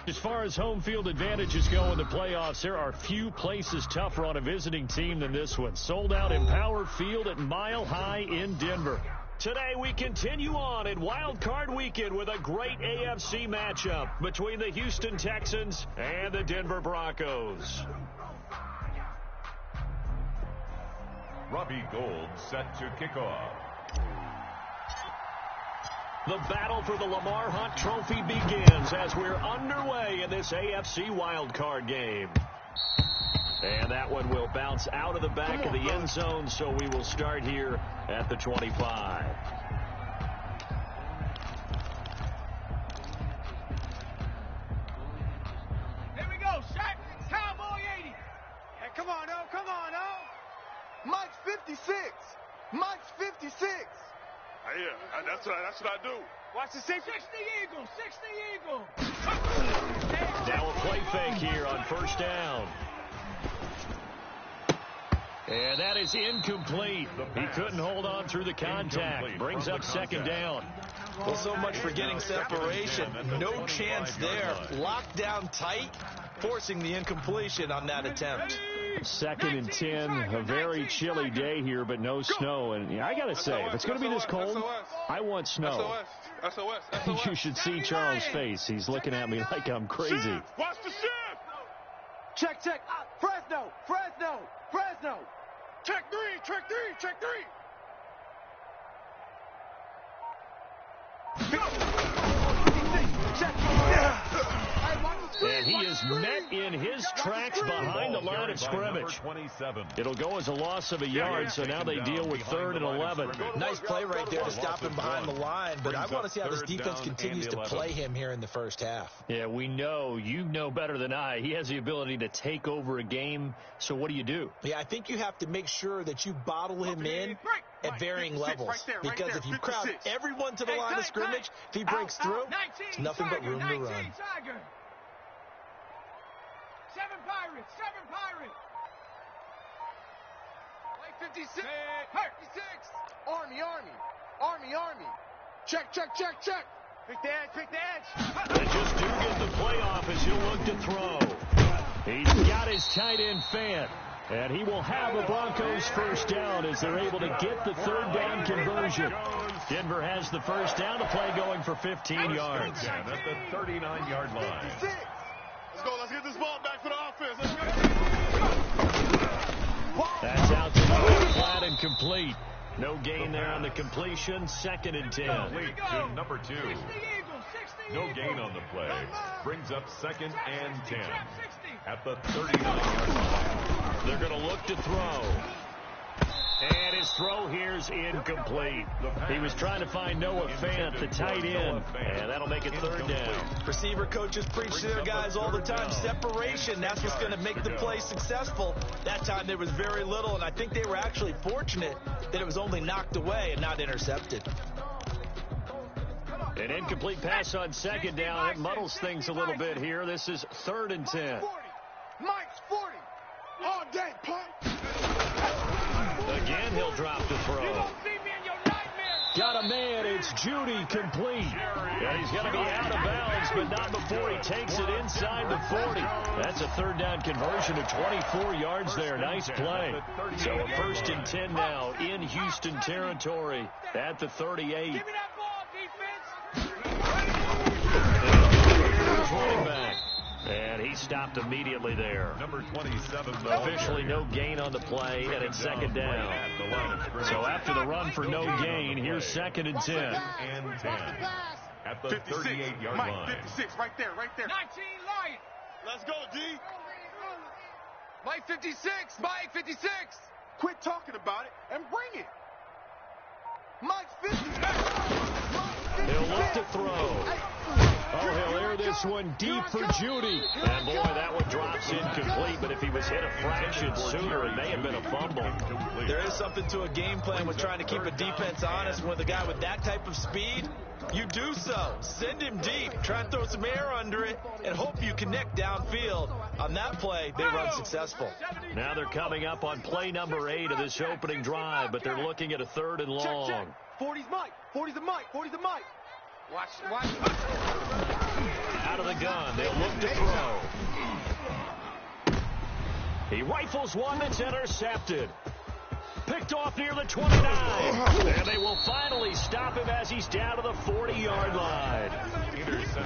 As far as home field advantages go in the playoffs, there are few places tougher on a visiting team than this one. Sold out Empower Field at Mile High in Denver. Today we continue on in Wild Card Weekend with a great AFC matchup between the Houston Texans and the Denver Broncos. Robbie Gould set to kick off. The battle for the Lamar Hunt Trophy begins as we're underway in this AFC wildcard game. And that one will bounce out of the back of the end zone, so we will start here at the 25. Here we go, Shaq. Cowboy 80. Hey, come on, oh, come on, oh. Mike's 56. Mike's 56. Yeah, that's what I do. Watch the 60 Eagle, 60 Eagle. Now a play fake here on first down. And that is incomplete. He couldn't hold on through the contact. Brings up second down. Well, so much for getting separation. No chance there. Locked down tight, forcing the incompletion on that attempt. 2nd and 10, a very chilly day here, but no snow. And I got to say, if it's going to be this cold, I want snow. You should see Charles' face. He's looking at me like I'm crazy. Watch the shift. Check. Fresno. Check three. And he is met in his tracks behind the line of scrimmage. It'll go as a loss of a yard, so now they deal with 3rd and 11. Nice play right there to stop him behind the line, but I want to see how this defense continues to play him here in the first half. Yeah, we know. You know better than I. He has the ability to take over a game, so what do? Yeah, I think you have to make sure that you bottle him in at varying levels, because if you crowd everyone to the line of scrimmage, if he breaks through, it's nothing but room to run. 7 Pirates. Like 56. 56. Army. Check. Pick the edge. And just do get the play off as he'll look to throw. He's got his tight end fan. And he will have a Broncos first down as they're able to get the 3rd down conversion. Denver has the first down, the play going for 15 yards. At the 39-yard line. Let's get this ball back for the offense. That's out to the flat and complete. No gain there on the completion. 2nd and 10. Complete to number 2. No gain on the play. Brings up 2nd and 10. At the 39-yard line. They're going to look to throw. And his throw here's incomplete. He was trying to find Noah Fant, the tight end, and that'll make it 3rd down. Receiver coaches preach to their guys all the time. Separation, that's what's going to make the play successful. That time there was very little, and I think they were actually fortunate that it was only knocked away and not intercepted. An incomplete pass on 2nd down. It muddles things a little bit here. This is 3rd and 10. Mike's 40. All day, punt. Again, he'll drop the throw. Got a man. It's Judy complete. And he's going to be out of bounds, but not before he takes it inside the 40. That's a 3rd down conversion of 24 yards there. Nice play. So a 1st and 10 now in Houston territory at the 38. Give me that ball, defense. Running back. And he stopped immediately there. Number 27. Officially no gain on the play, and it's 2nd down. So after the run for no gain, here's 2nd and 10. And 10. At the 38-yard line. 56, right there. 19 Lion. Let's go, D. Mike 56. Quit talking about it and bring it. Mike's 56. He'll look to throw. Oh, he'll air this one deep for Judy. And boy, that one drops incomplete, but if he was hit a fraction sooner, it may have been a fumble. There is something to a game plan with trying to keep a defense honest. With a guy with that type of speed, you do so. Send him deep. Try and throw some air under it and hope you connect downfield. On that play, they run successful. Now they're coming up on play number 8 of this opening drive, but they're looking at a 3rd and long. Check. 40's Mike. 40's the Mike. Out Out of the gun. They'll look to throw. He rifles one that's intercepted. Picked off near the 29. And they will finally stop him as he's down to the 40-yard line.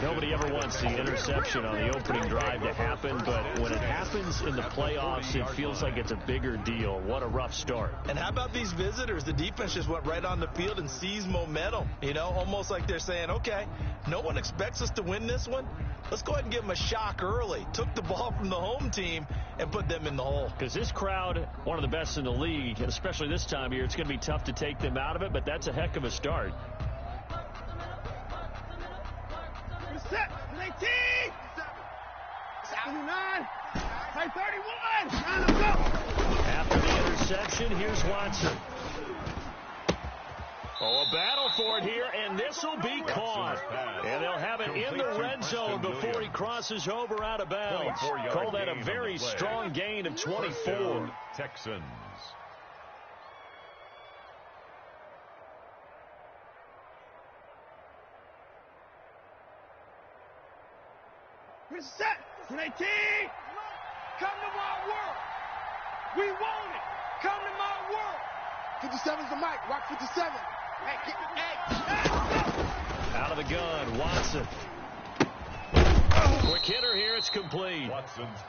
Nobody ever wants the interception on the opening drive to happen, but when it happens in the playoffs, it feels like it's a bigger deal. What a rough start. And how about these visitors? The defense just went right on the field and seized momentum. You know, almost like they're saying, okay, no one expects us to win this one. Let's go ahead and give them a shock early. Took the ball from the home team and put them in the hole. Because this crowd, one of the best in the league, and especially this time of year, it's going to be tough to take them out of it, but that's a heck of a start. Set, 19, 79, 31, let's go. After the interception, here's Watson. Oh, a battle for it here, and this will be caught. And they'll have it in the red zone before he crosses over out of bounds. Call that a very strong gain of 24. Texans. Set, 19, come to my world. We want it. Come to my world. 57's the mic. Rock 57. Hey, out of the gun, Watson. Quick hitter here, it's complete.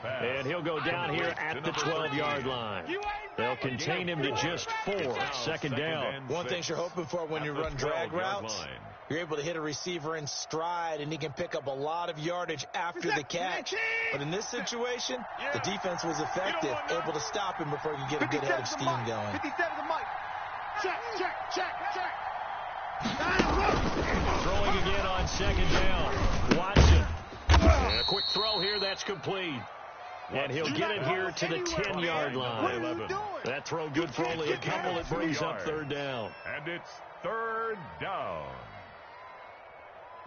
And he'll go down here at the 12-yard line. They'll contain him to just 4. Second down. One thing you're hoping for when you run drag routes, you're able to hit a receiver in stride, and he can pick up a lot of yardage after the catch. But in this situation, the defense was effective, able to stop him before he could get a good head of steam going. 57 the mic. Check. Throwing again on second down. Watson. And a quick throw here, that's complete. And he'll get it here to the 10-yard line. That throw good for only a couple. It brings up third down. And it's third down.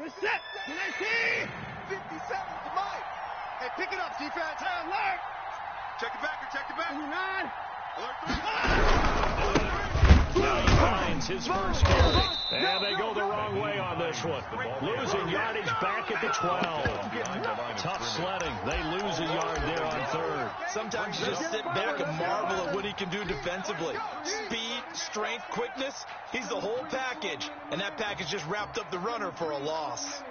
Set, 19, 57's the mic. Hey, pick it up, defense. Alert. Check it back. 29. Alert. Now he finds his first carry. And they go the wrong way on this one. Losing yardage back at the 12. Tough sledding. They lose a yard there on third. Sometimes you just sit back and marvel at what he can do defensively. Speed, strength, quickness. He's the whole package. And that package just wrapped up the runner for a loss.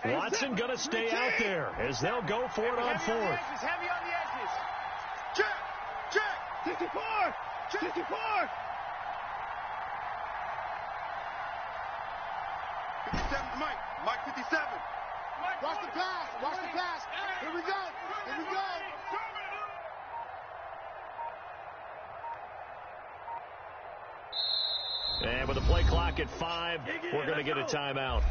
Watson going to stay out there as they'll go for it on fourth. Heavy on the edges. Check. 64. 54. 57's Mike. Mike 57. Watch the pass. Here we go. And with the play clock at 5, we're going to get a timeout.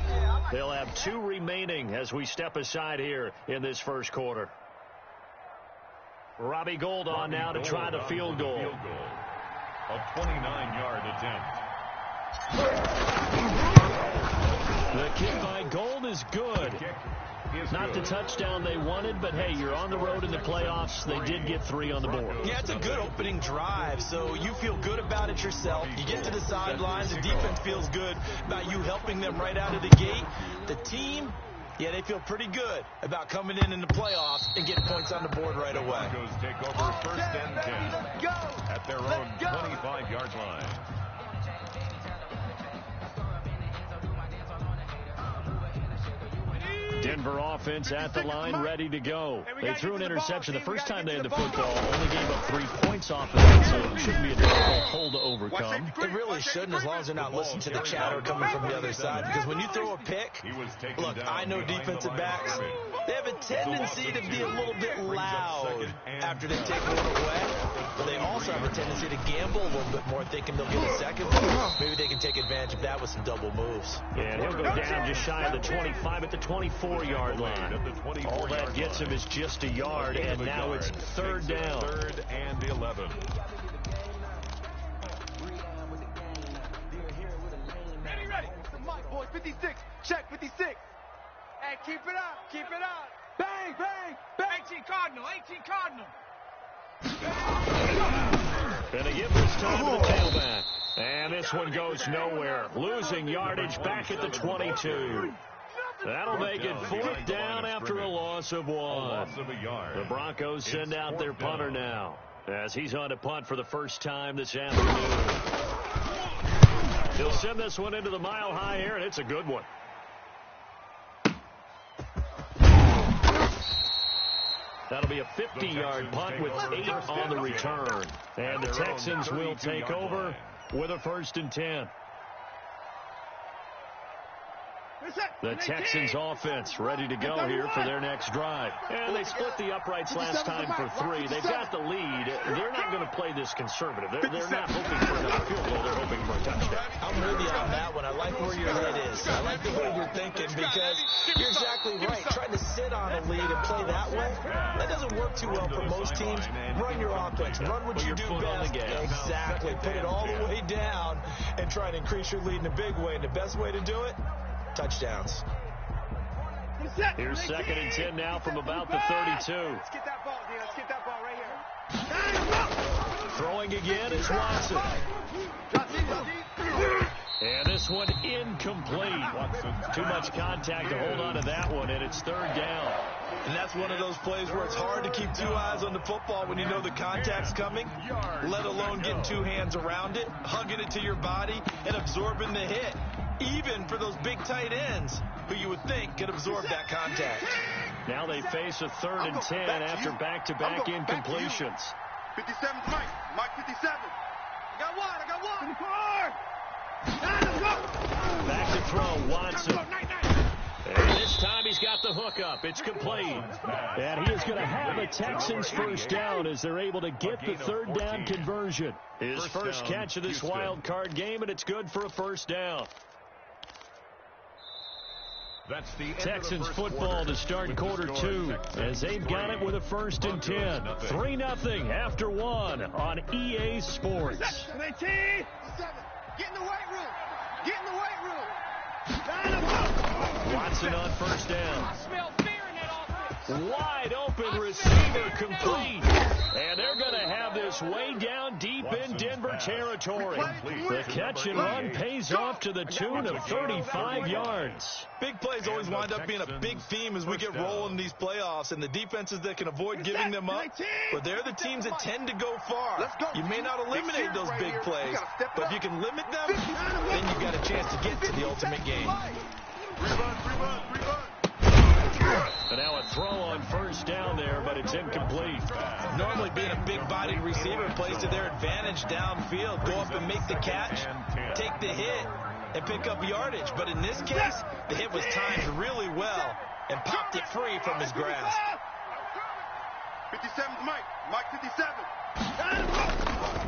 They'll have 2 remaining as we step aside here in this first quarter. Robbie Gould on now to try the field goal. A 29-yard attempt. The kick by Gould is good. Not the touchdown they wanted, but hey, you're on the road in the playoffs. They did get 3 on the board. Yeah, it's a good opening drive, so you feel good about it yourself. You get to the sidelines, the defense feels good about you helping them right out of the gate. The team, yeah, they feel pretty good about coming in the playoffs and getting points on the board right away. Broncos take over first and 10 at their own 25-yard line. Denver offense at the line, ready to go. They threw an interception the first time they had the football, only gave up 3 points off of it, so it shouldn't be a difficult hole to overcome. It really shouldn't, as long as they're not listening to the chatter coming from the other side, because when you throw a pick, look, I know defensive backs, they have a tendency to be a little bit loud after they take one away, but they also have a tendency to gamble a little bit more, thinking they'll get a second one. Maybe they can take advantage of that with some double moves. And he'll go down just shy of the 25 at the 24-yard line. All that gets him is just a yard, and now it's third down. Third and 11. Ready. The mic, boys. 56. Check 56. Hey, keep it up. Bang. 18 Cardinal. Gonna give this time to the tailback. And this one goes nowhere. Losing yardage back at the 22. That'll make it 4th down after a loss of 1. The Broncos send out their punter now, as he's on to punt for the first time this afternoon. He'll send this one into the mile-high air, and it's a good one. That'll be a 50-yard punt with 8 on the return. And the Texans will take over with a 1st and 10. The Texans offense ready to go here for their next drive. And they split the uprights last time for 3. They've got the lead. They're not going to play this conservative. They're not hoping for another field goal. They're hoping for a touchdown. I'm with you on that one. I like where your head is. I like the way you're thinking because you're exactly right. Trying to sit on a lead and play that way, that doesn't work too well for most teams. Run your offense. Run what you do best. Exactly. Put it all the way down and try to increase your lead in a big way. And the best way to do it, touchdowns. Here's 2nd and 10 now from about the 32. Let's get that ball, D. Let's get that ball right here. Throwing again is Watson. And this one incomplete. Too much contact to hold on to that one, and it's 3rd down. And that's one of those plays where it's hard to keep 2 eyes on the football when you know the contact's coming, let alone getting 2 hands around it, hugging it to your body, and absorbing the hit. Even for those big tight ends who you would think could absorb that contact. Now they face a 3rd and 10 after back-to-back incompletions. 57's Mike. Mike 57. I got one. Back to throw, Watson. And this time he's got the hook up. It's complete. And he is going to have a Texans 1st down as they're able to get the 3rd down conversion. His first catch of this wild card game, and it's good for a 1st down. That's the Texans football to start quarter 2 as they've got it with a 1st and 10. 3-0 after 1 on EA Sports. Get in the weight room. Get in the weight room. Watson on 1st down. I smell fear in that offense. Wide open receiver complete. And they're going to have this way down deep in Denver territory. The catch and run pays off to the tune of 35 yards. Big plays always wind up being a big theme as we get rolling in these playoffs, and the defenses that can avoid giving them up, but they're the teams that tend to go far. You may not eliminate those big plays, but if you can limit them, then you've got a chance to get to the ultimate game. And now a throw on 1st down there, but it's incomplete. Normally being a big-bodied receiver plays to their advantage downfield. Go up and make the catch, take the hit, and pick up yardage. But in this case, the hit was timed really well and popped it free from his grasp. 57's Mike. Mike 57.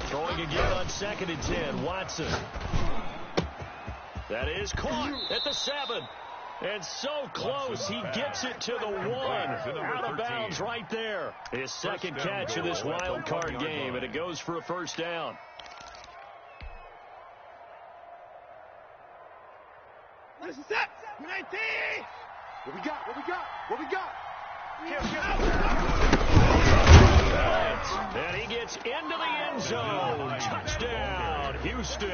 Throwing again on 2nd and 10, Watson. That is caught at the 7. And so close, he gets it to the 1. Out of bounds right there. His 2nd catch of this wild card game, and it goes for a 1st down. What is that? 19. What we got? And he gets into the end zone. Touchdown, Houston.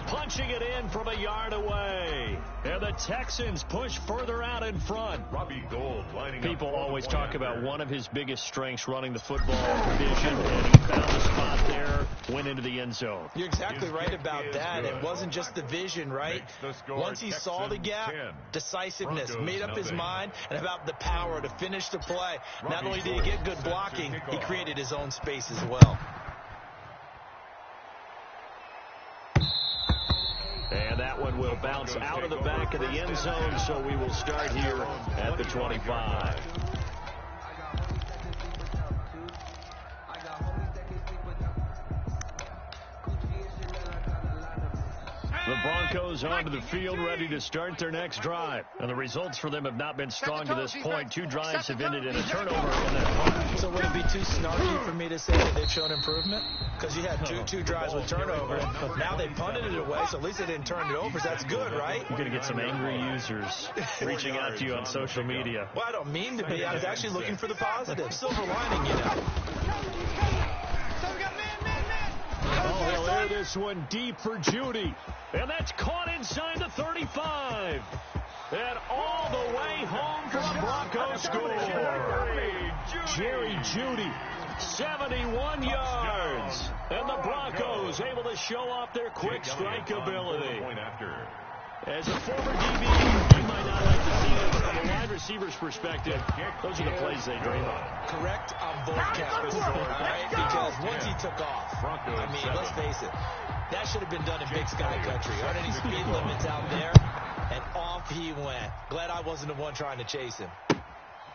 Punching it in from a yard away. And the Texans push further out in front. People always talk about one of his biggest strengths running the football, vision, and he found the spot there, went into the end zone. You're exactly right about that. It wasn't just the vision, right? Once he saw the gap, decisiveness, made up his mind, and about the power to finish the play. Not only did he get good blocking, he created his own space as well. And that one will bounce out of the back of the end zone, so we will start here at the 25. The Broncos onto the field, ready to start their next drive. And the results for them have not been strong to this point. 2 drives have ended in a turnover in that punt. So would it be too snarky for me to say that they've shown improvement? Because you had two drives with turnover. Now they punted it away, so at least they didn't turn it over. So that's good, right? You're going to get some angry users reaching out to you on social media. Well, I don't mean to be. I was actually looking for the positive. Silver lining, you know. Oh, he'll air this one deep for Judy. And that's caught inside the 35. And all the way home for the Broncos score. Jerry Jeudy, 71 yards. And the Broncos able to show off their quick strike ability. As a former DB, you might not like to see it, but from a wide receiver's perspective, those are the plays they dream of. Correct on both counts, all right? Because once he took off, I mean, let's face it, that should have been done in Big Sky Country. Aren't any speed limits out there? And off he went. Glad I wasn't the one trying to chase him.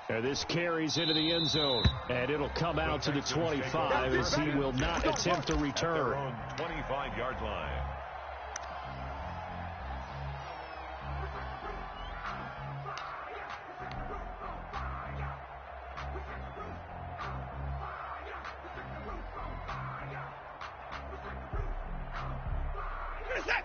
And this carries into the end zone, and it'll come out to the 25 as he will not attempt to return. 25-yard line.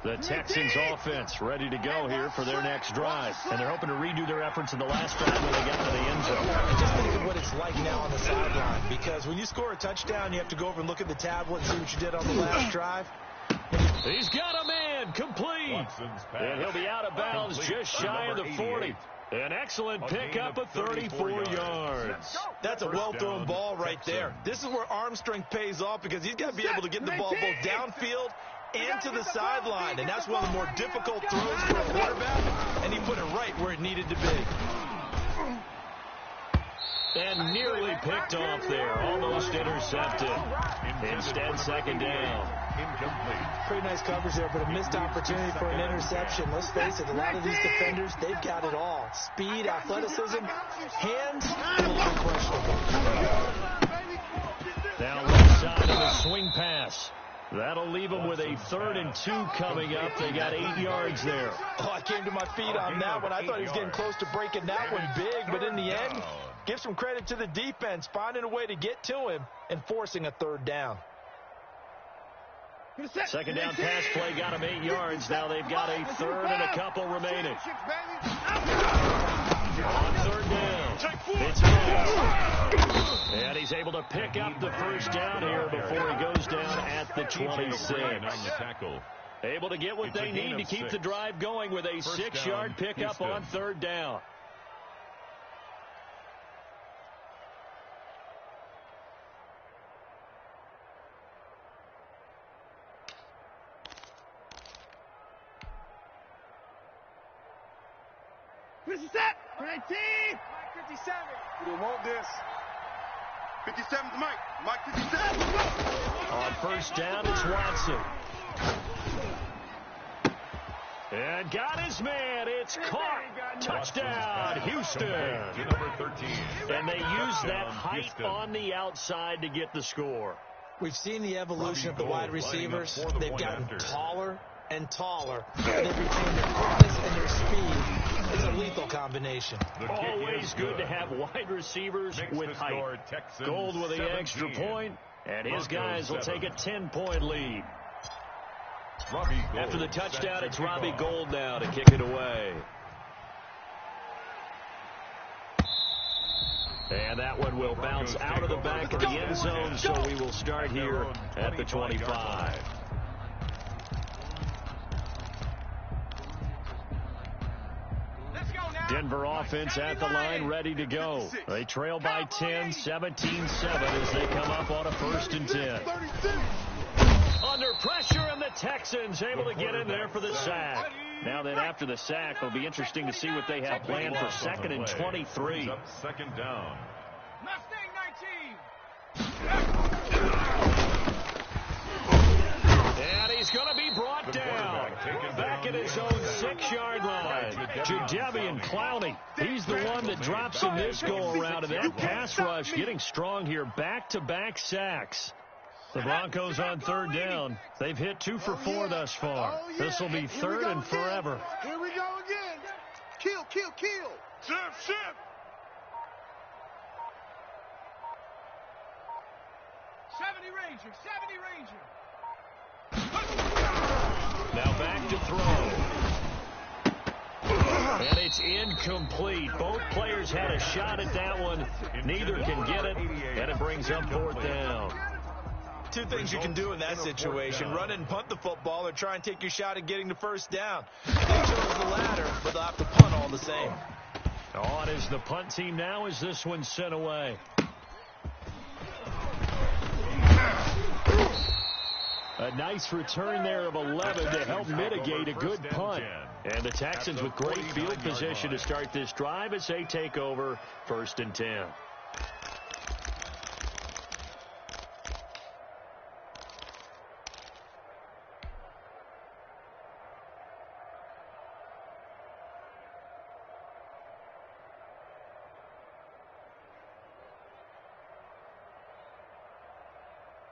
The Texans offense ready to go here for their next drive. And they're hoping to redo their efforts in the last drive when they got to the end zone. Just think of what it's like now on the sideline. Because when you score a touchdown, you have to go over and look at the tablet and see what you did on the last drive. He's got a man complete. And he'll be out of bounds just shy of the 40. An excellent pickup of 34 yards. That's a well-thrown ball right there. This is where arm strength pays off because he's got to be able to get the ball both downfield and to the sideline, and that's one of the more difficult throws for a quarterback, and he put it right where it needed to be. And nearly picked off there, almost intercepted. Instead, second down. Incomplete. Pretty nice coverage there, but a missed opportunity for an interception. Let's face it, a lot of these defenders, they've got it all. Speed, athleticism, hands, a little bit questionable. Now left side of the swing pass. That'll leave them with a 3rd and 2 coming up. They got 8 yards there. Oh, I came to my feet on that one. I thought he was getting close to breaking that one big, but in the end, give some credit to the defense, finding a way to get to him and forcing a 3rd down. Second down pass play got him 8 yards. Now they've got a 3rd and a couple remaining. On 3rd down, it's Mills. And he's able to pick up the first down here before he goes down at the 26. Able to get what they need to keep the drive going with a 6-yard pickup on 3rd down. This is set. 19. 57. We don't want this. 57's Mike. Mike 57. On first down, it's Watson. And got his man. It's caught. Touchdown, Houston. Number 13. And they use that height on the outside to get the score. We've seen the evolution of the wide receivers. They've gotten taller and taller. And they've retained their quickness and their speed. It's a lethal combination. Always good to have wide receivers with height. Gold with the extra point, and his guys will take a 10-point lead. After the touchdown, it's Robbie Gould now to kick it away. And that one will bounce out of the back of the end zone, so we will start here at the 25. Denver offense at the line, ready to go. They trail by 10, 17-7 as they come up on a 1st and 10. Under pressure, and the Texans able to get in there for the sack. Now then, after the sack, it'll be interesting to see what they have planned for 2nd and 23. Second down. And he's going to be brought down back at his own 6-yard line. Jadeveon Clowney, he's the one that drops in this go-around, and that pass rush getting strong here. Back-to-back sacks. The Broncos on 3rd down. They've hit 2 for 4 thus far. This will be 3rd and forever. Here we go again. Kill, kill, kill. Ship. Ranger. Now back to throw. And it's incomplete. Both players had a shot at that one. Neither can get it, and it brings up 4th down. Two things you can do in that situation: run and punt the football, or try and take your shot at getting the first down. They chose the latter, but they'll have to punt all the same. On is the punt team now as this one's sent away. A nice return there of 11 to help mitigate a good punt. And the Texans with great field position to start this drive as they take over 1st and 10.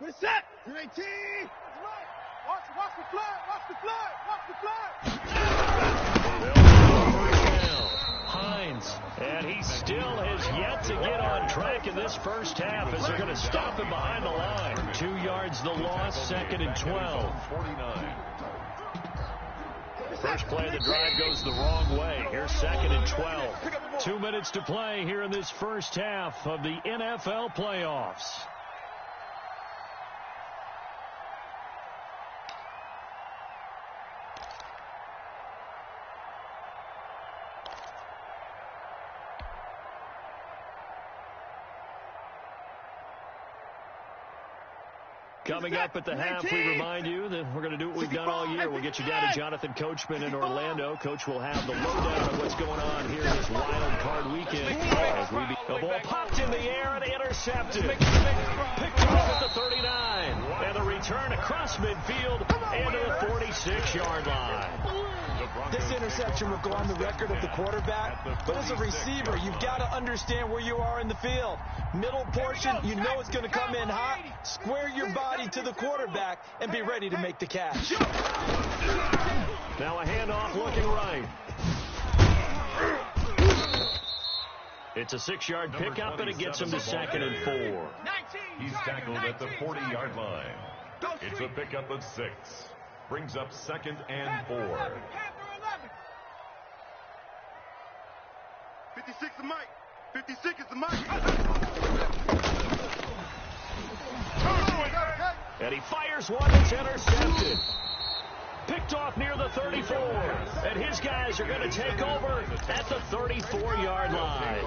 We're set. You're 18. Watch the flag. Watch the flag. Watch the flag. Hines. And he still has yet to get on track in this first half as they're going to stop him behind the line. 2 yards the loss, 2nd and 12. 49. First play of the drive goes the wrong way. Here's 2nd and 12. 2 minutes to play here in this first half of the NFL playoffs. Coming up at the half, we remind you that we're going to do what we've done all year. We'll get you down to Jonathan Coachman in Orlando. Coach will have the lowdown on what's going on here this wild card weekend. As we the ball popped in the air and intercepted. Picked off at the 39. And the return across midfield and to the 46-yard line. This interception will go on the record of the quarterback, but as a receiver, you've got to understand where you are in the field. Middle portion, you know it's going to come in hot. Square your body to the quarterback and be ready to make the catch. Now a handoff looking right. It's a 6-yard pickup, and it gets him to 2nd and 4. He's tackled at the 40-yard line. It's a pickup of 6. Brings up 2nd and 4. 56 is Mike. 56 is the Mike. And he fires one that's intercepted. Picked off near the 34. And his guys are going to take over at the 34-yard line.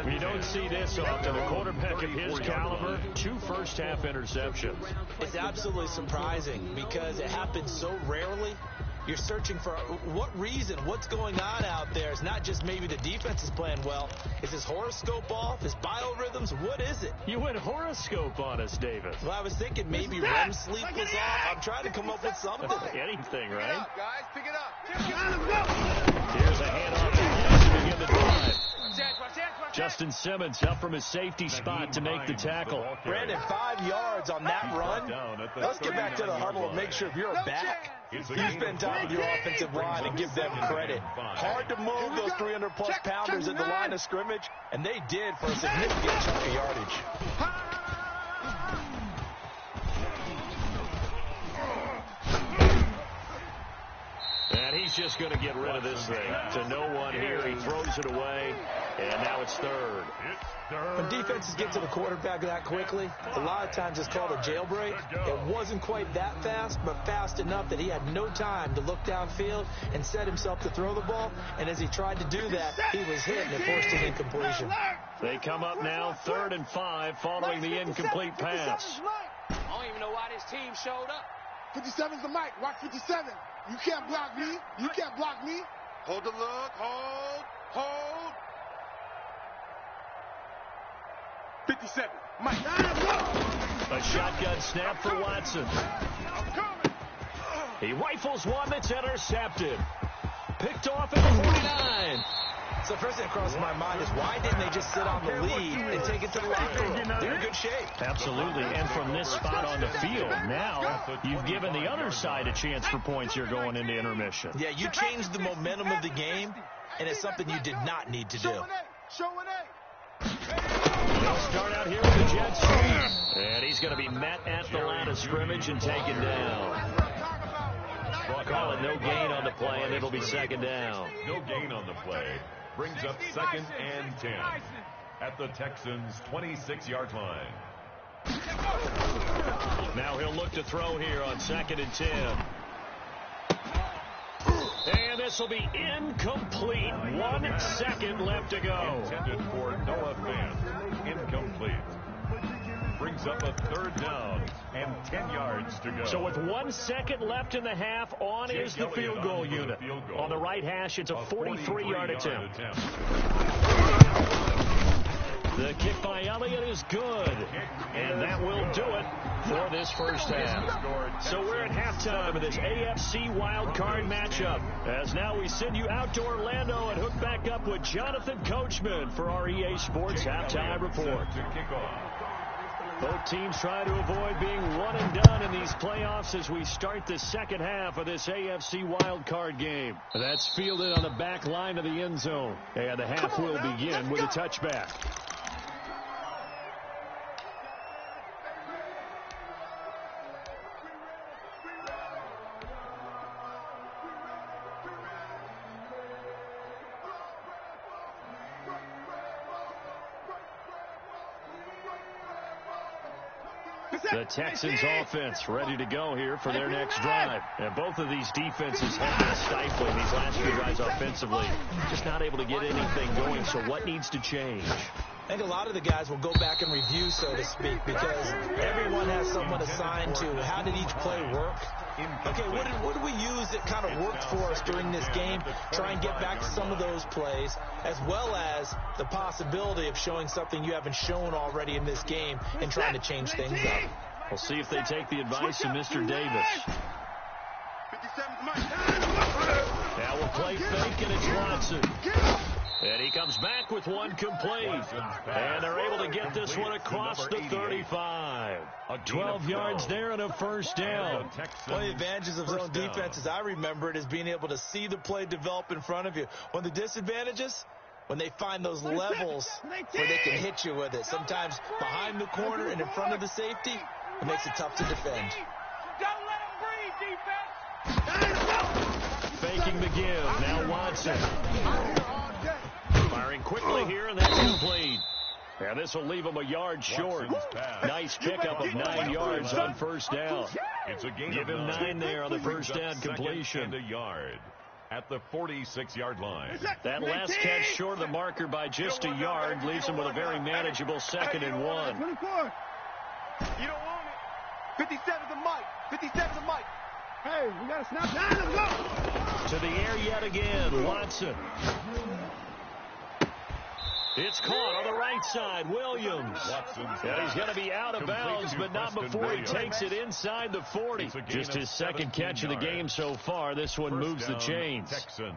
We don't see this often. A quarterback of his caliber, 2 first-half interceptions. It's absolutely surprising because it happens so rarely. You're searching for what reason, what's going on out there. It's not just maybe the defense is playing well. Is his horoscope off? His biorhythms? What is it? You went horoscope on us, David. Well, I was thinking maybe REM sleep was off. I'm trying to come up with something. Anything, right? Pick it up, guys. Pick it up. Here's a handoff to Hughes to begin the drive. Justin Simmons up from his safety spot to make the tackle. Brandon, 5 yards on that run. Let's get back to the huddle and make sure if you're a back, you spend time with your offensive line and give them credit. Hard to move those 300-plus pounders at the line of scrimmage, and they did for a significant chunk of yardage. And he's just going to get rid of this thing. To no one here. He throws it away, and now it's 3rd. When defenses get to the quarterback that quickly, a lot of times it's called a jailbreak. It wasn't quite that fast, but fast enough that he had no time to look downfield and set himself to throw the ball. And as he tried to do that, he was hit and it forced an incompletion. They come up now 3rd and 5 following the incomplete pass. I don't even know why this team showed up. 57's the mic. Watch 57. You can't block me. You can't block me. Hold the look. Hold. 57. Mike. A shotgun snap for Watson. He rifles one that's intercepted. Picked off at the 49. So first thing that crosses my mind is why didn't they just sit on the lead and take it to the locker room? They're in good shape. Absolutely. And from this spot on the field, now you've given the other side a chance for points here going into intermission. Yeah, you changed the momentum of the game, and it's something you did not need to do. They'll start out here with the jet sweep. And he's going to be met at the line of scrimmage and taken down. Call it no gain on the play, and it'll be 2nd down. No gain on the play. Brings up 2nd and 10 at the Texans' 26-yard line. Now he'll look to throw here on 2nd and 10. And this will be incomplete. 1 second left to go. Intended for Noah Fant. Incomplete. Brings up a 3rd down and 10 yards to go. So with 1 second left in the half, on is the field goal unit. On the right hash, it's a 43-yard attempt. The kick by Elliott is good. And that will do it for this first half. So we're at halftime of this AFC wildcard matchup. As now we send you out to Orlando and hook back up with Jonathan Coachman for our EA Sports Halftime Report. Both teams try to avoid being one and done in these playoffs as we start the second half of this AFC wildcard game. That's fielded on the back line of the end zone. And the half will begin with a touchback. The Texans offense ready to go here for their next drive. And both of these defenses have been stifling these last few drives offensively. Just not able to get anything going, so what needs to change? I think a lot of the guys will go back and review, so to speak, because everyone has someone assigned to how did each play work. Okay, what did we use that kind of worked for us during this game? Try and get back to some of those plays, as well as the possibility of showing something you haven't shown already in this game and trying to change things up. We'll see if they take the advice of Mr. Davis. Now we'll play fake, and it's Watson. And he comes back with one complete. And they're able to get this one across the 35. 12 yards there and a first down. One of the advantages of zone defense, as I remember it, is being able to see the play develop in front of you. One of the disadvantages, when they find those levels where they can hit you with it. Sometimes behind the corner and in front of the safety, it makes it tough to defend. Don't let them breathe, defense. Faking the give. Now Watson. Firing quickly here, and that's complete. And this will leave him a yard short. Nice pickup of 9 yards on first down. Give him 9 there on the first down completion. And a yard at the 46-yard line. That last catch short of the marker by just a yard leaves him with a very manageable 2nd and 1. 24. You don't want it. 57's the mic. 57's the mic. Hey, we got to snap down. Let's go. To the air yet again, Watson. It's caught on the right side, Williams. And he's going to be out of bounds, but not before he takes it inside the 40. Just his second catch of the game so far. This one moves the chains. Texans.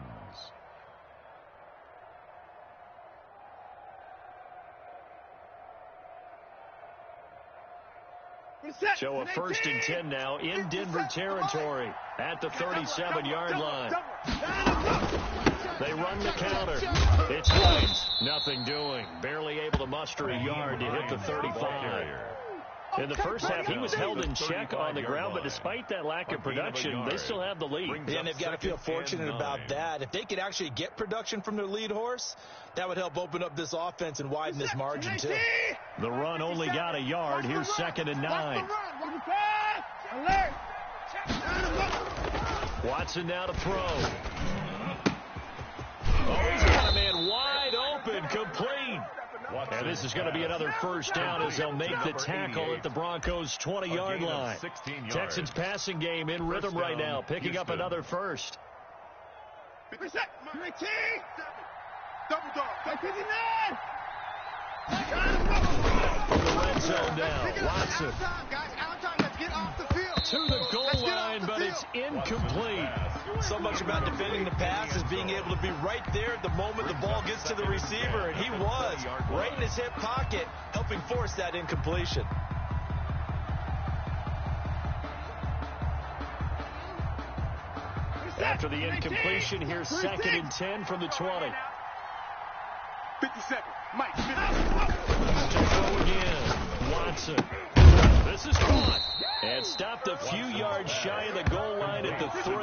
So a 1st and 10 now in Denver territory at the 37-yard line. They run the counter. It's White. Nothing doing. Barely able to muster a yard to hit the 35. In the first half, he was held in check on the ground, but despite that lack of production, they still have the lead. Yeah, and they've got to feel fortunate about that. If they could actually get production from their lead horse, that would help open up this offense and widen this margin, too. The run only got a yard. Here's 2nd and 9. Watson now to throw. Oh, he's got a man wide open, complete. And this is going to be another first down as they'll make the tackle at the Broncos' 20-yard line. Texans passing game in rhythm right now, picking up another first. Double dog. From the red zone now, Watson. To the goal line, but it's incomplete. So much about defending the pass is being able to be right there at the moment the ball gets to the receiver, and he was right in his hip pocket, helping force that incompletion. After the incompletion, here's 2nd and 10 from the 20. 57. Mike. To throw again, Watson. This is caught and stopped a few yards shy of the goal line at the 3.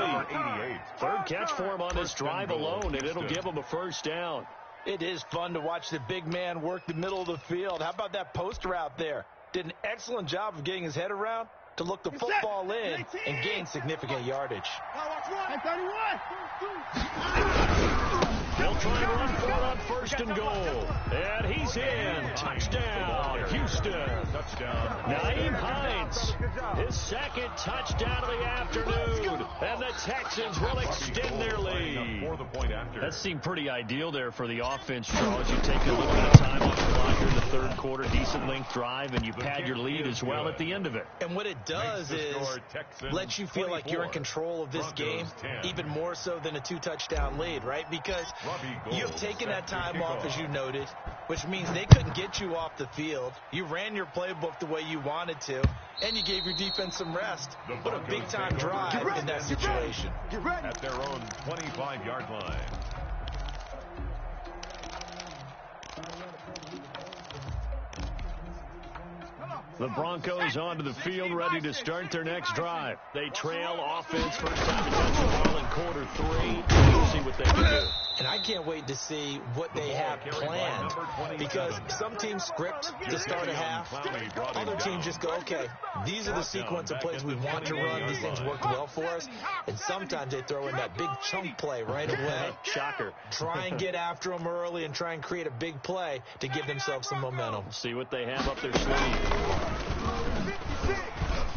Third catch for him on this drive alone, and it'll give him a first down. It is fun to watch the big man work the middle of the field. How about that post route there? did an excellent job of getting his head around to look the football in and gain significant yardage. They'll try and run for it on 1st and goal. And he's in. Touchdown, Houston. Nyheim Hines, his 2nd touchdown of the afternoon. And the Texans will extend their lead. That seemed pretty ideal there for the offense, Charles. You take a little bit of time off the clock here in the 3rd quarter, decent length drive, and you pad your lead as well at the end of it. And what it does is let you feel like you're in control of this game, even more so than a 2-touchdown lead, right? Because you've taken that time off, as you noted, which means they couldn't get you off the field. You ran your playbook the way you wanted to, and you gave your defense some rest. What a big-time drive in that situation. At their own 25-yard line. The Broncos onto the field, ready to start their next drive. They trail offense, first time to touch the ball in quarter 3. We'll see what they can do. And I can't wait to see what they have planned, because some teams script to start a half. Other teams just go, okay, these are the sequence of plays we want to run. These things worked well for us. And sometimes they throw in that big chunk play right away. Shocker. Try and get after them early and try and create a big play to give themselves some momentum. See what they have up their sleeve.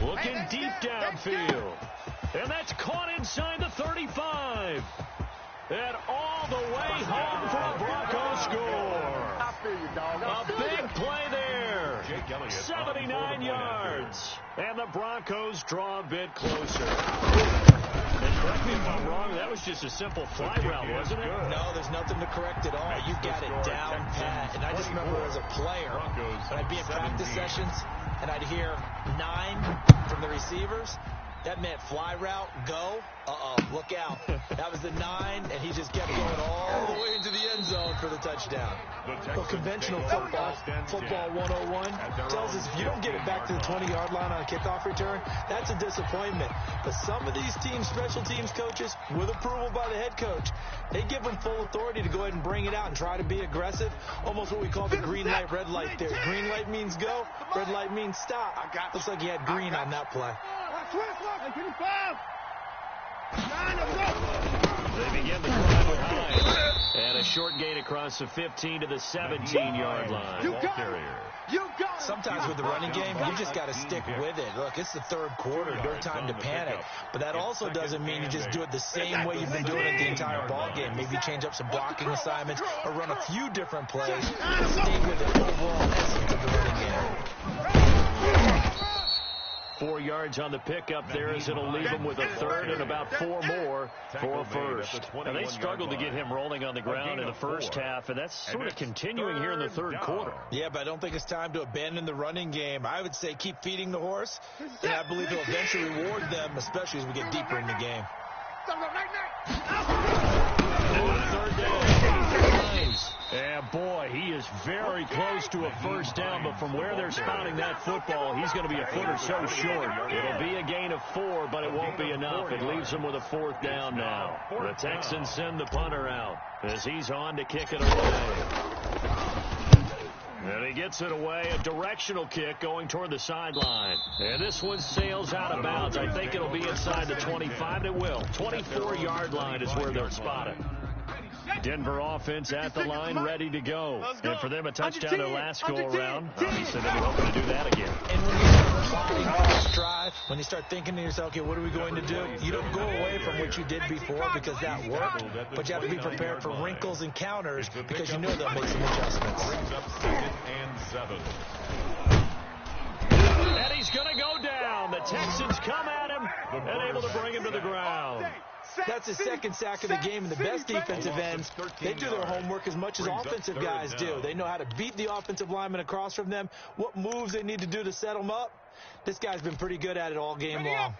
Looking deep downfield. And that's caught inside the 35. And all the way home for a Broncos score. A big play there. 79 yards. And the Broncos draw a bit closer. And correct me if I'm wrong, that was just a simple fly route, wasn't it? No, there's nothing to correct at all. You got it down pat. And I just remember as a player, when I'd be in practice sessions, and I'd hear 9 from the receivers. That meant fly route, go. Look out. That was the 9, and he just kept going all the way into the end zone for the touchdown. Well, conventional football 101, tells us if you don't get it back to the 20-yard line on a kickoff return, that's a disappointment. But some of these teams, special teams coaches, with approval by the head coach, they give them full authority to go ahead and bring it out and try to be aggressive, almost what we call the green light, red light theory. Green light means go, red light means stop. Looks like he had green on that play. They begin the drive with Hines. And a short gain across the 15 to the 17-yard line. Sometimes with the running game, you just got to stick with it. Look, it's the 3rd quarter, no time to panic. But that also doesn't mean you just do it the same way you've been doing it the entire ball game. Maybe change up some blocking assignments or run a few different plays and stay with the overall essence of the running game. 4 yards on the pickup there as it'll leave him with a 3rd and about 4 more for a 1st. And they struggled to get him rolling on the ground in the first half, and that's sort of continuing here in the 3rd quarter. Yeah, but I don't think it's time to abandon the running game. I would say keep feeding the horse, and I believe he'll eventually reward them, especially as we get deeper in the game. Third down. And boy, he is very close to a first down, but from where they're spotting that football, he's going to be a foot or so short. It'll be a gain of 4, but it won't be enough. It leaves them with a 4th down now. The Texans send the punter out as he's on to kick it away. And he gets it away, a directional kick going toward the sideline. And this one sails out of bounds. I think it'll be inside the 25, and it will. 24-yard line is where they'll spot it. Denver offense at the line, ready to go. And for them, a touchdown their last go-around. Obviously, they'll be hoping to do that again. And when you start plotting this drive, when you start thinking to yourself, okay, what are we going to do? You don't go away from what you did before because that worked, but you have to be prepared for wrinkles and counters because you know they'll make some adjustments. And he's going to go down. The Texans come at him and able to bring him to the ground. That's his 2nd sack of the game, and the best defensive ends, they do their homework as much as offensive guys do. They know how to beat the offensive lineman across from them, what moves they need to do to set them up. This guy's been pretty good at it all game long.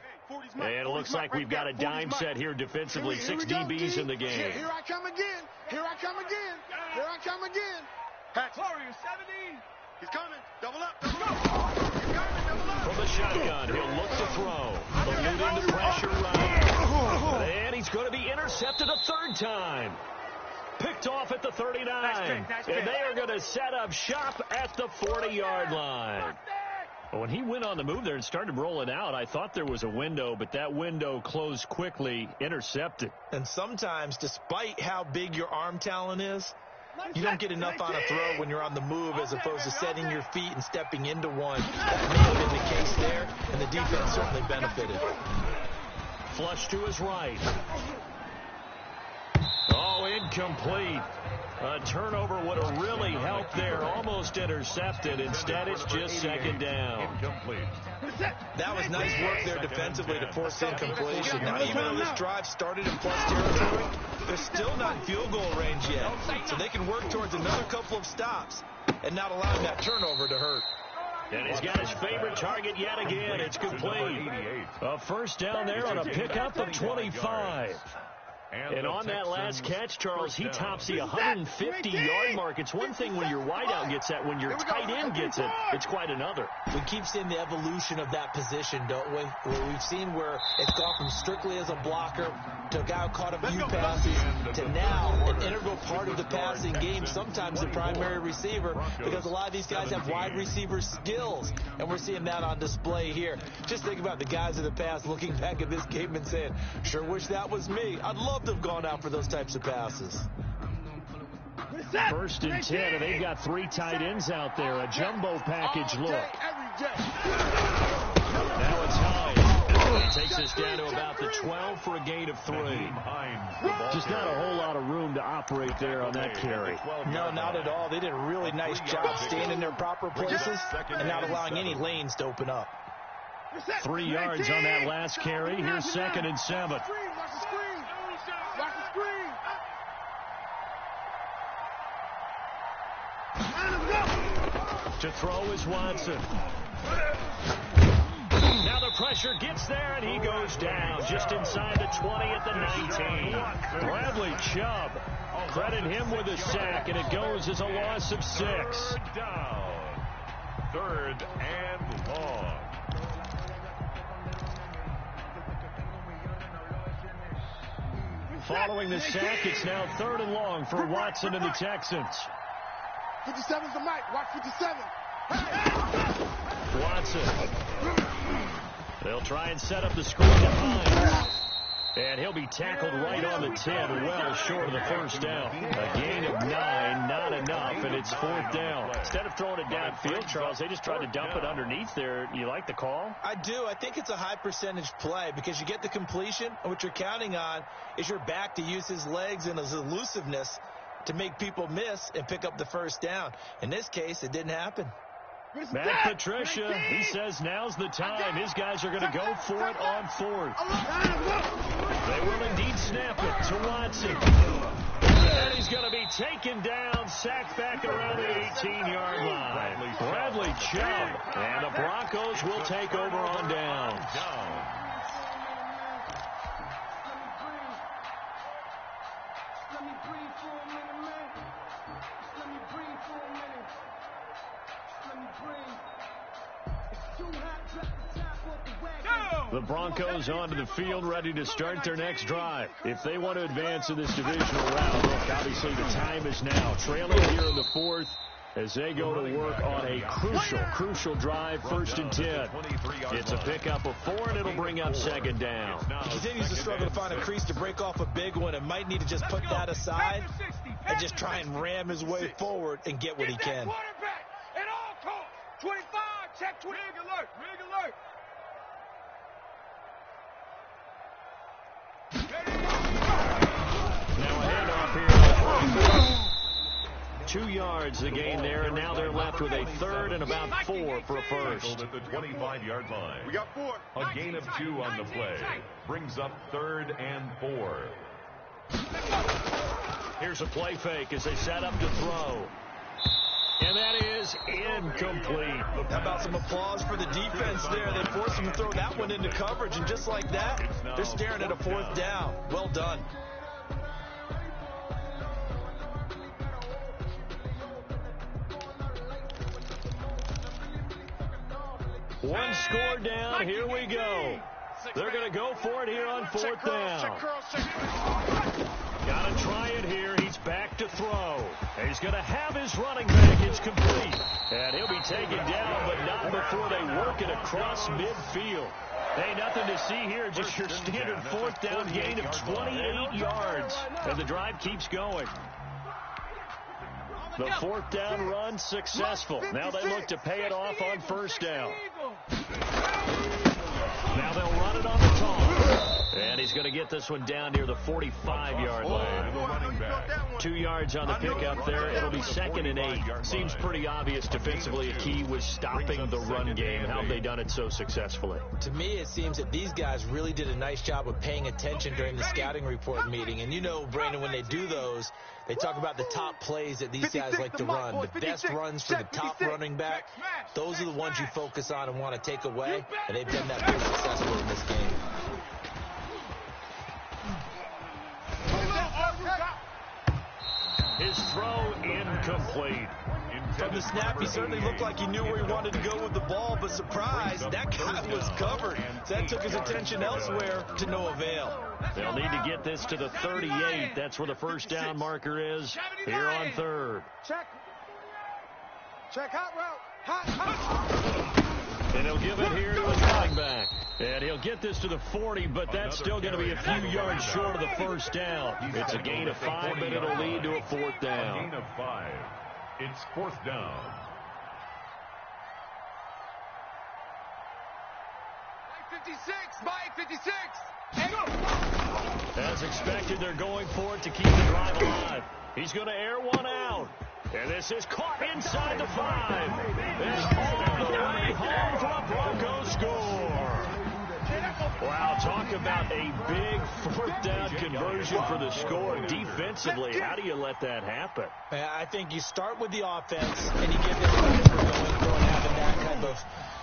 And it looks like we've got a dime set here defensively. 6 DBs in the game. Here I come again. Here I come again. Here I come again. Warrior 70. He's coming. Double up. Double up. He's coming. Double up. From the shotgun, he'll look to throw. Eluding the pressure right. And he's going to be intercepted a 3rd time. Picked off at the 39. And they are going to set up shop at the 40-yard line. When he went on the move there and started rolling out, I thought there was a window, but that window closed quickly, intercepted. And sometimes, despite how big your arm talent is, you don't get enough on a throw when you're on the move as opposed to setting your feet and stepping into one. That may have been the case there, and the defense certainly benefited. Flush to his right. Oh, incomplete. A turnover would have really helped there. Almost intercepted. Instead, it's just second down. Incomplete. That was nice work there defensively to force incompletion. Now, even though this drive started in plus territory, they're still not in field goal range yet. So they can work towards another couple of stops and not allowing that turnover to hurt. And he's got his favorite target yet again. It's complete. A first down there on a pickup of 25. And on that last catch, Charles, he tops the 150-yard mark. It's one thing when your wideout gets that. When your tight end gets it, it's quite another. We keep seeing the evolution of that position, don't we? Where we've seen where it's gone from strictly as a blocker to a guy who caught a few passes to now an integral part of the passing game, sometimes the primary receiver, because a lot of these guys have wide receiver skills, and we're seeing that on display here. Just think about the guys in the past looking back at this game and saying, sure wish that was me. I'd love to have gone out for those types of passes. First and 10, and they've got three tight ends out there. A jumbo package look. Now it's Hines. He takes us down to about the 12 for a gain of 3. Just not a whole lot of room to operate there on that carry. No, not at all. They did a really nice job staying in their proper places and not allowing any lanes to open up. 3 yards on that last carry. Here's 2nd and 7. Watch the screen. Watch the screen. To throw is Watson. Now the pressure gets there, and he goes down just inside the 20 at the 19. Bradley Chubb, credit him with a sack, and it goes as a loss of 6. Down. 3rd and long. Following the sack, it's now 3rd and long for Watson and the Texans. 57's the mic. Watch 57. Watson. They'll try and set up the screen to Hines. And he'll be tackled right on the 10, well short of the first down. A gain of 9, not enough, and it's 4th down. Instead of throwing it downfield, Charles, they just tried to dump it underneath there. You like the call? I do. I think it's a high percentage play because you get the completion, and what you're counting on is your back to use his legs and his elusiveness to make people miss and pick up the first down. In this case, it didn't happen. Matt Patricia, he says now's the time. His guys are going to go for it on 4th. They will indeed snap it to Watson. And he's going to be taken down, sacked back around the 18-yard line. Bradley Chubb, and the Broncos will take over on downs. The Broncos onto the field, ready to start their next drive. If they want to advance in this divisional round, look, obviously the time is now. Trailing here in the 4th as they go to work on a crucial drive, 1st and 10. It's a pickup of 4, and it'll bring up 2nd down. He continues to struggle to find a crease to break off a big one and might need to just put that aside and just try and ram his way forward and get what he can. At all costs. 25, check 20. Rig alert, rig alert. Now a handoff here. 2 yards the gain there, and now they're left with a 3rd and about 4 for a first. At the 25-yard line. We got 4. A gain of 2 on the play. Brings up 3rd and 4. Here's a play fake as they set up to throw. And that is incomplete. How about some applause for the defense there? They forced him to throw that one into coverage, and just like that, they're staring at a 4th down. Well done. One score down. Here we go. They're going to go for it here on 4th down. Got to try it here. He's back to throw. He's going to have his running back. It's complete. And he'll be taken down, but not before they work it across midfield. Hey, nothing to see here. Just your standard fourth down gain of 28 yards. And the drive keeps going. The fourth down run successful. Now they look to pay it off on first down. Now they'll run it on the taunt. And he's going to get this one down near the 45-yard line. 2 yards on the pickup there. It'll be 2nd and 8. Seems pretty obvious defensively a key was stopping the run game. How have they done it so successfully? To me, it seems that these guys really did a nice job of paying attention during the scouting report meeting. And you know, Brandon, when they do those, they talk about the top plays that these guys like to run. The best runs for the top running back, those are the ones you focus on and want to take away. And they've done that pretty successfully in this game. His throw incomplete. From the snap, he certainly looked like he knew where he wanted to go with the ball, but surprise, that guy was covered. So that took his attention elsewhere to no avail. They'll need to get this to the 38. That's where the first down marker is here on third. Check hot route. Hot. And he'll give it here to his running back. And he'll get this to the 40, but that's still going to be a few yards short of the first down. It's a gain of 5, but it'll lead to a fourth down. A gain of 5. It's fourth down. Mike 56. Mike 56. As expected, they're going for it to keep the drive alive. He's going to air one out. And this is caught inside the 5. It's all the way home for a Broncos score. Wow, talk about a big fourth down conversion for the score. Defensively, how do you let that happen? I think you start with the offense and you give them credit for going and having that kind of,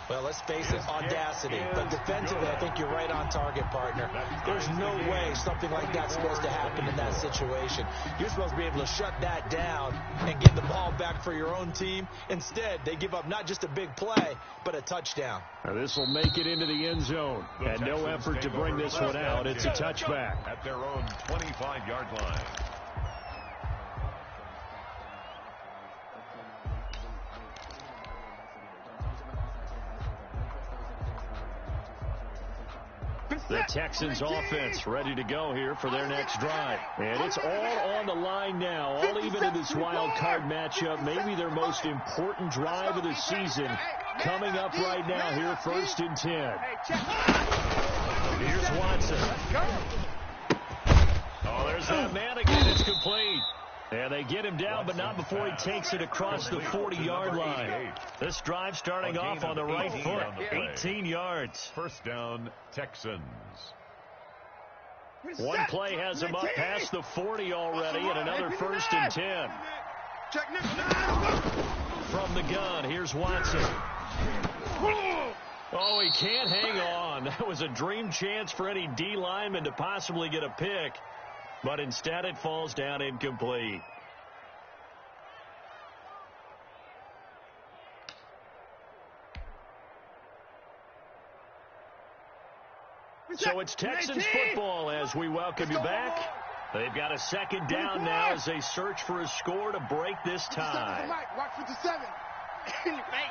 well, let's face it, audacity. But defensively, I think you're right on target, partner. There's no way something like that's supposed to happen in that situation. You're supposed to be able to shut that down and get the ball back for your own team. Instead, they give up not just a big play, but a touchdown. Now this will make it into the end zone. And no effort to bring this one out. It's a touchback. At their own 25-yard line. The Texans offense ready to go here for their next drive. And it's all on the line now, all even in this wild card matchup. Maybe their most important drive of the season coming up right now here, 1st and 10. Here's Watson. Oh, there's that man again. It's complete. And they get him down, but not before he takes it across the 40-yard line. This drive starting off on the right foot. 18 yards. First down, Texans. One play has him up past the 40 already, and another 1st and 10. From the gun, here's Watson. Oh, he can't hang on. That was a dream chance for any D lineman to possibly get a pick. But instead it falls down incomplete. So it's Texans football as we welcome you back. They've got a 2nd down now as they search for a score to break this tie. Watch 57. In your face.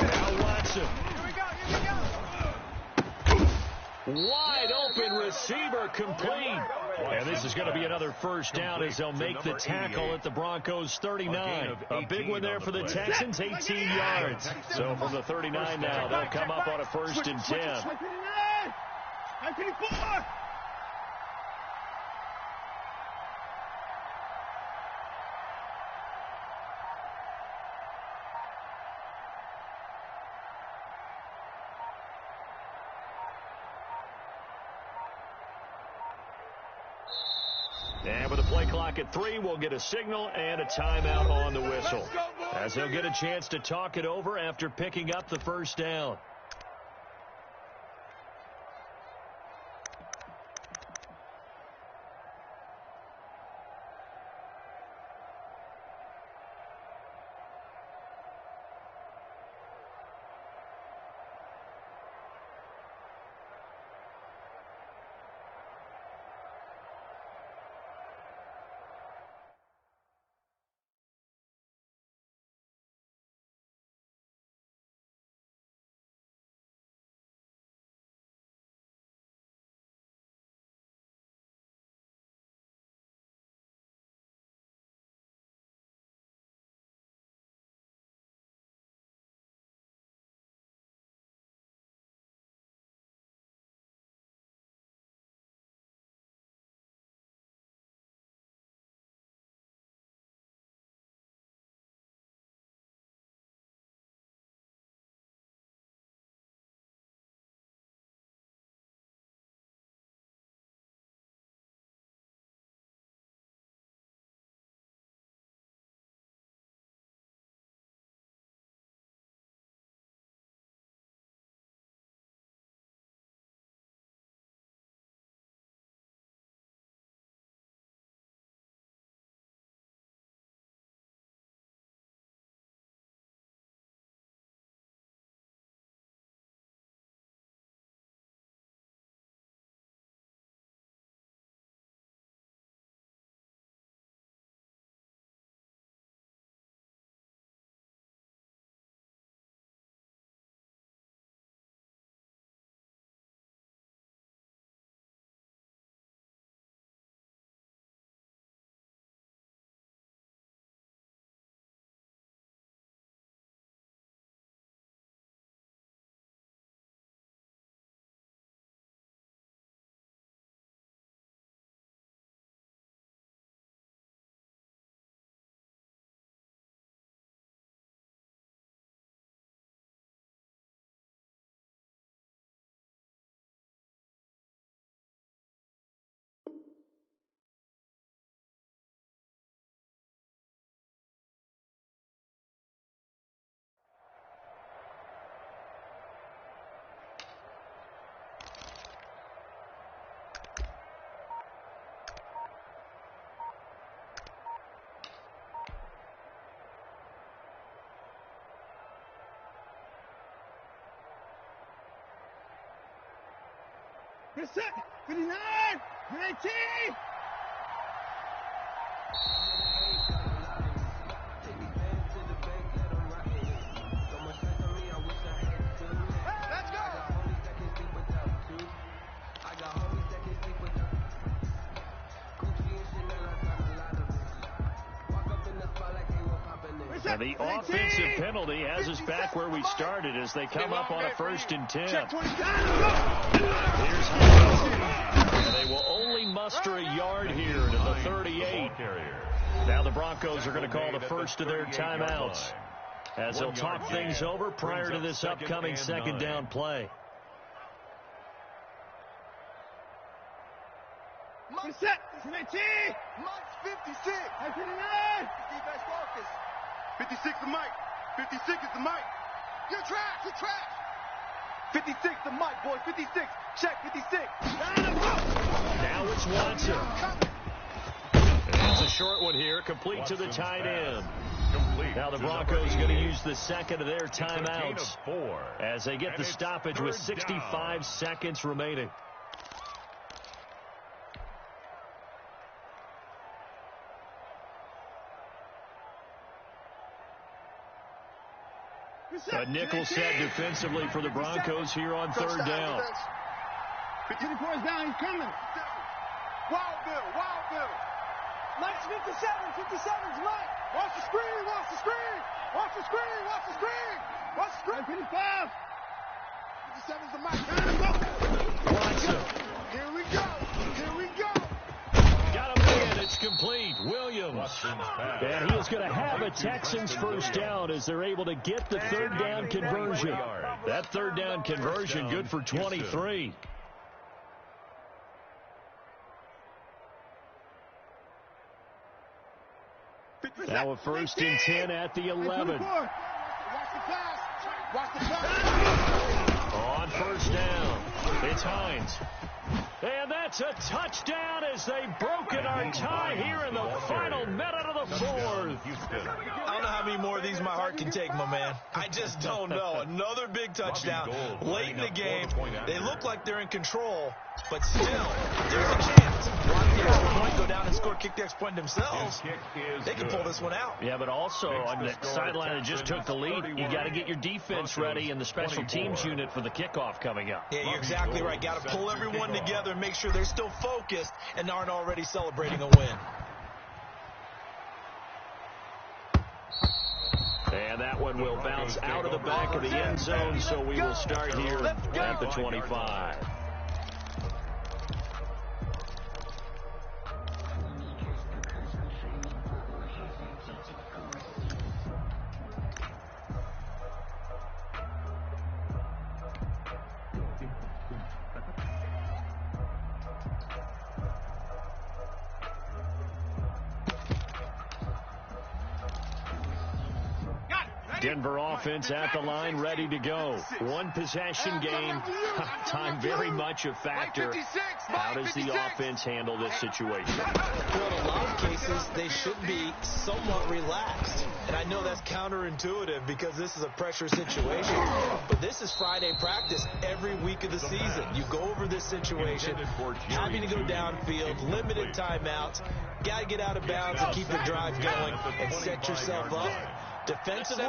Now Watson. Here we go. Wide open receiver complete. And this is going to be another first down as they'll make the tackle at the Broncos 39. A big one there for the Texans, 18 yards. So from the 39 now, they'll come up on a 1st and 10. And with the play clock at 3, we'll get a signal and a timeout on the whistle, as they'll get a chance to talk it over after picking up the first down. Reset. 59. 18. And the offensive penalty has us back where we started as they come up on a 1st and 10. Here's and they will only muster a yard here to the 38. Now the Broncos are going to call the first of their timeouts as they'll talk things over prior to this upcoming 2nd down play. Reset. 19. Mike's 56. 59. Defense focus. 56 to Mike. 56 is the Mike. You're trash. You're trash. 56 to Mike, boys. 56. Check 56. Now it's Watson. It's a short one here, complete to the tight end. Now the Broncos are going to use the 2nd of their timeouts as they get the stoppage with 65 seconds remaining. A nickel set defensively for the Broncos here on 3rd down. 54's down. He's coming. Wild Bill. Mike's 57. 57's Mike. Watch the screen. Watch the screen. Watch the screen. Watch the screen. Watch the screen. 55. 57's the Mike. Watson. Here we go. Here we go. Got him in. It's complete. Williams. And he is going to have a Texans 1st down as they're able to get the 3rd down conversion. That 3rd down conversion good for 23. Now a 1st and 10 at the 11. Watch the pass. Watch the pass. On 1st down, it's Hines. And that's a touchdown as they've broken our tie here in the final minute of the 4th. I don't know how many more of these my heart can take, my man. I just don't know. Another big touchdown late in the game. They look like they're in control, but still, there's a chance. Watch the extra point, go down and score, kick the extra point themselves. They can pull this one out. Yeah, but also on the sideline that just took the lead, you got to get your defense ready and the special teams unit for the kickoff coming up. Yeah, you're exactly right. Got to pull everyone together and make sure they're still focused and aren't already celebrating a win. And that one will bounce out of the back of the end zone, so we will start here at the 25. Denver offense at the line, ready to go. One possession game. Time very much a factor. How does the offense handle this situation? Well, in a lot of cases, they should be somewhat relaxed. And I know that's counterintuitive because this is a pressure situation. But this is Friday practice every week of the season. You go over this situation, having to go downfield, limited timeouts, got to get out of bounds and keep the drive going and set yourself up. Defensively,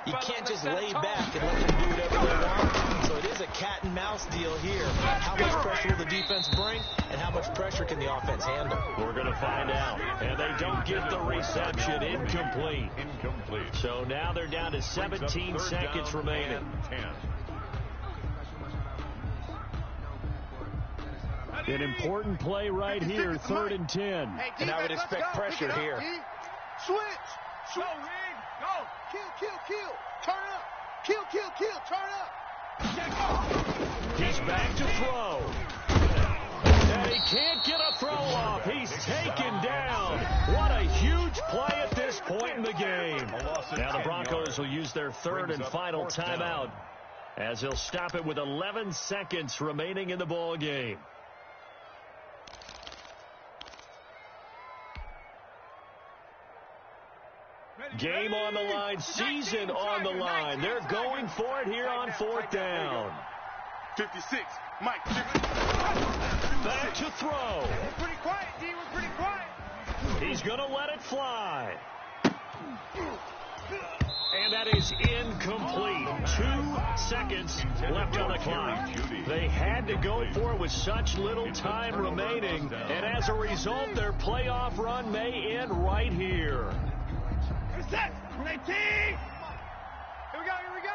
you can't just lay back and let them do whatever they want. So it is a cat and mouse deal here. How much pressure will the defense bring, and how much pressure can the offense handle? We're going to find out. And they don't get the reception. Incomplete. So now they're down to 17 seconds remaining. An important play right here, 3rd and 10. And I would expect pressure here. Switch. Go, Reed. Go. Kill. Turn up. Kill. Turn up. He's back to throw. And he can't get a throw off. He's taken down. What a huge play at this point in the game. Now the Broncos will use their 3rd and final timeout as they'll stop it with 11 seconds remaining in the ball game. Game on the line, season on the line. They're going for it here on 4th down. 56. Mike. Back to throw. We're pretty quiet, D. We're pretty quiet. He's going to let it fly. And that is incomplete. 2 seconds left on the clock. They had to go for it with such little time remaining. And as a result, their playoff run may end right here. Set. 19. Here we go. Here we go.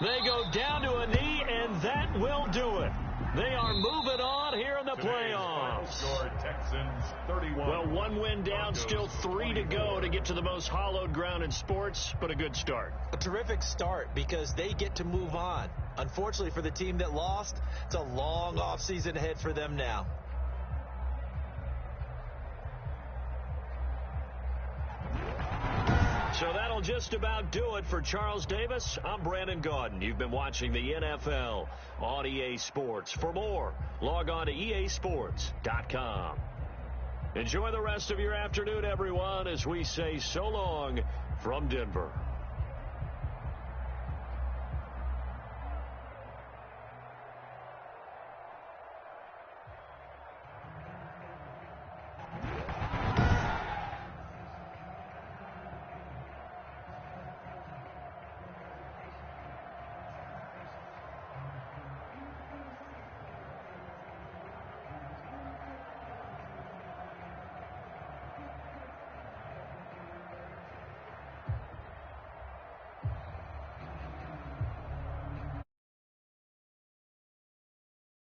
They go down to a knee, and that will do it. They are moving on here in the playoffs. Texans 31. Well, 1 win down, still 3 to go to get to the most hallowed ground in sports, but a good start. A terrific start because they get to move on. Unfortunately for the team that lost, it's a long offseason ahead for them now. So that'll just about do it for Charles Davis. I'm Brandon Gaudin. You've been watching the NFL on EA Sports. For more, log on to easports.com. Enjoy the rest of your afternoon, everyone, as we say so long from Denver.